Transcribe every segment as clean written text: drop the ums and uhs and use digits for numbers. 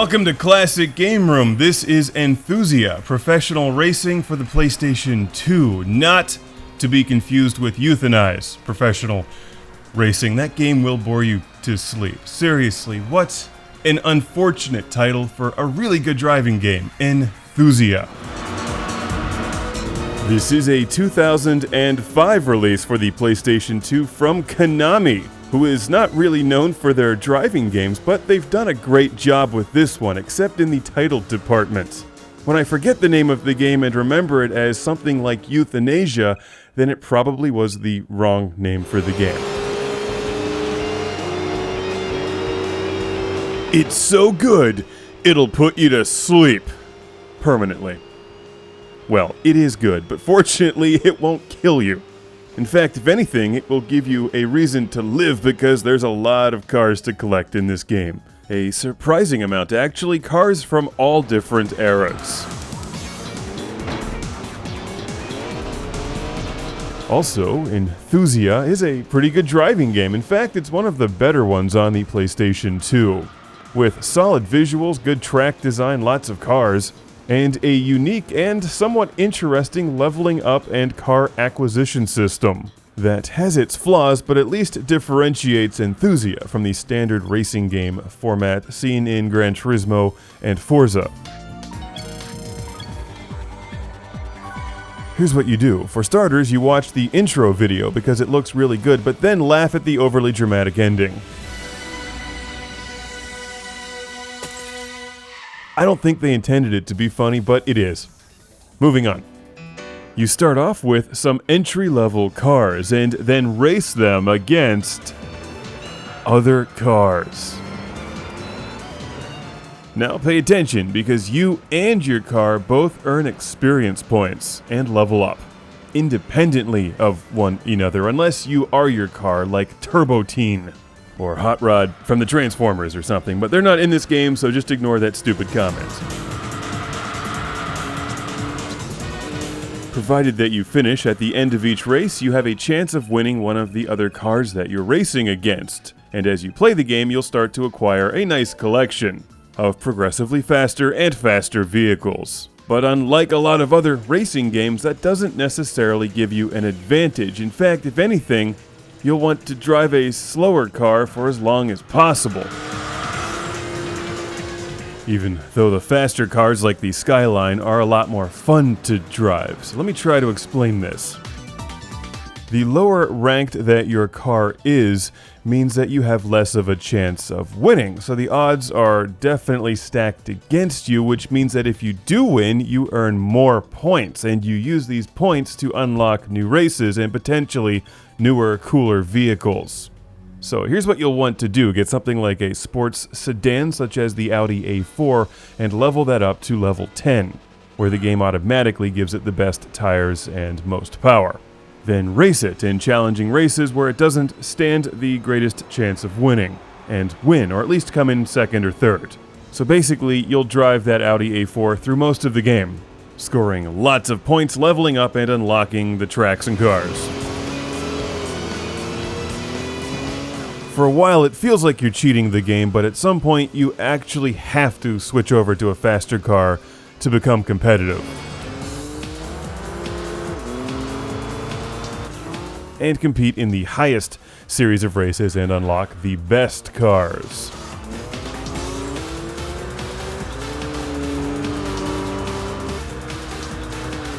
Welcome to Classic Game Room. This is Enthusia, professional racing for the PlayStation 2, not to be confused with Euthanize, professional racing. That game will bore you to sleep. Seriously, what an unfortunate title for a really good driving game, Enthusia. This is a 2005 release for the PlayStation 2 from Konami, who is not really known for their driving games, but they've done a great job with this one, except in the title department. When I forget the name of the game and remember it as something like Euthanasia, then it probably was the wrong name for the game. It's so good, it'll put you to sleep. Permanently. Well, it is good, but fortunately it won't kill you. In fact, if anything, it will give you a reason to live because there's a lot of cars to collect in this game. A surprising amount, actually, cars from all different eras. Also, Enthusia is a pretty good driving game. In fact, it's one of the better ones on the PlayStation 2. With solid visuals, good track design, lots of cars, and a unique and somewhat interesting leveling up and car acquisition system that has its flaws but at least differentiates Enthusia from the standard racing game format seen in Gran Turismo and Forza. Here's what you do. For starters, you watch the intro video because it looks really good, but then laugh at the overly dramatic ending. I don't think they intended it to be funny, but it is. Moving on. You start off with some entry-level cars and then race them against other cars. Now pay attention, because you and your car both earn experience points and level up, independently of one another, unless you are your car like Turbo Teen or Hot Rod from the Transformers or something, but they're not in this game, so just ignore that stupid comment. Provided that you finish at the end of each race, you have a chance of winning one of the other cars that you're racing against, and as you play the game, you'll start to acquire a nice collection of progressively faster and faster vehicles. But unlike a lot of other racing games, that doesn't necessarily give you an advantage. In fact, if anything, you'll want to drive a slower car for as long as possible. Even though the faster cars like the Skyline are a lot more fun to drive. So let me try to explain this. The lower ranked that your car is means that you have less of a chance of winning. So the odds are definitely stacked against you, which means that if you do win, you earn more points, and you use these points to unlock new races and potentially newer, cooler vehicles. So here's what you'll want to do. Get something like a sports sedan such as the Audi A4 and level that up to level 10, where the game automatically gives it the best tires and most power. Then race it in challenging races where it doesn't stand the greatest chance of winning, and win, or at least come in second or third. So basically, you'll drive that Audi A4 through most of the game, scoring lots of points, leveling up, and unlocking the tracks and cars. For a while, it feels like you're cheating the game, but at some point, you actually have to switch over to a faster car to become competitive. And compete in the highest series of races and unlock the best cars.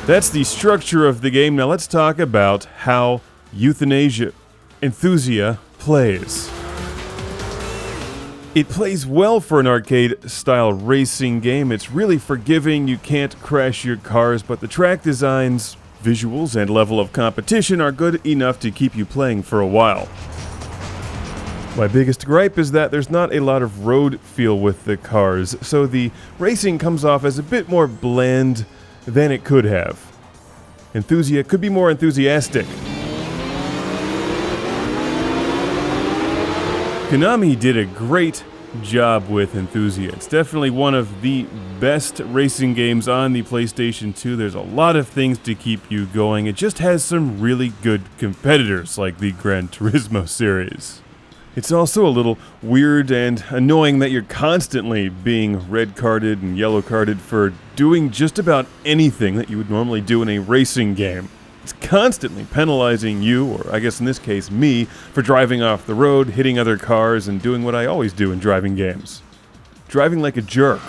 That's the structure of the game. Now let's talk about how Enthusia plays. It plays well for an arcade-style racing game. It's really forgiving. You can't crash your cars, but the track designs, visuals, and level of competition are good enough to keep you playing for a while. My biggest gripe is that there's not a lot of road feel with the cars, so the racing comes off as a bit more bland than it could have. Enthusia could be more enthusiastic. Konami did a great job with Enthusia. It's definitely one of the best racing games on the PlayStation 2. There's a lot of things to keep you going. It just has some really good competitors like the Gran Turismo series. It's also a little weird and annoying that you're constantly being red-carded and yellow-carded for doing just about anything that you would normally do in a racing game. It's constantly penalizing you, or I guess in this case me, for driving off the road, hitting other cars, and doing what I always do in driving games. Driving like a jerk.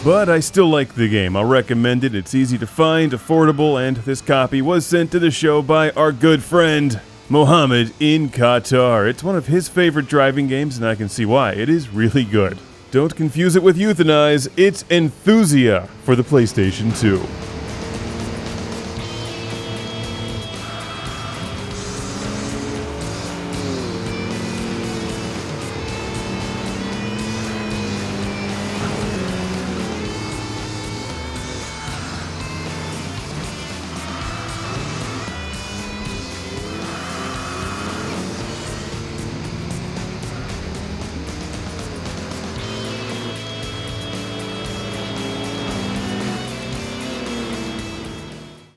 But I still like the game. I'll recommend it. It's easy to find, affordable, and this copy was sent to the show by our good friend, Mohammed in Qatar. It's one of his favorite driving games, and I can see why. It is really good. Don't confuse it with Euthanize. It's Enthusia for the PlayStation 2.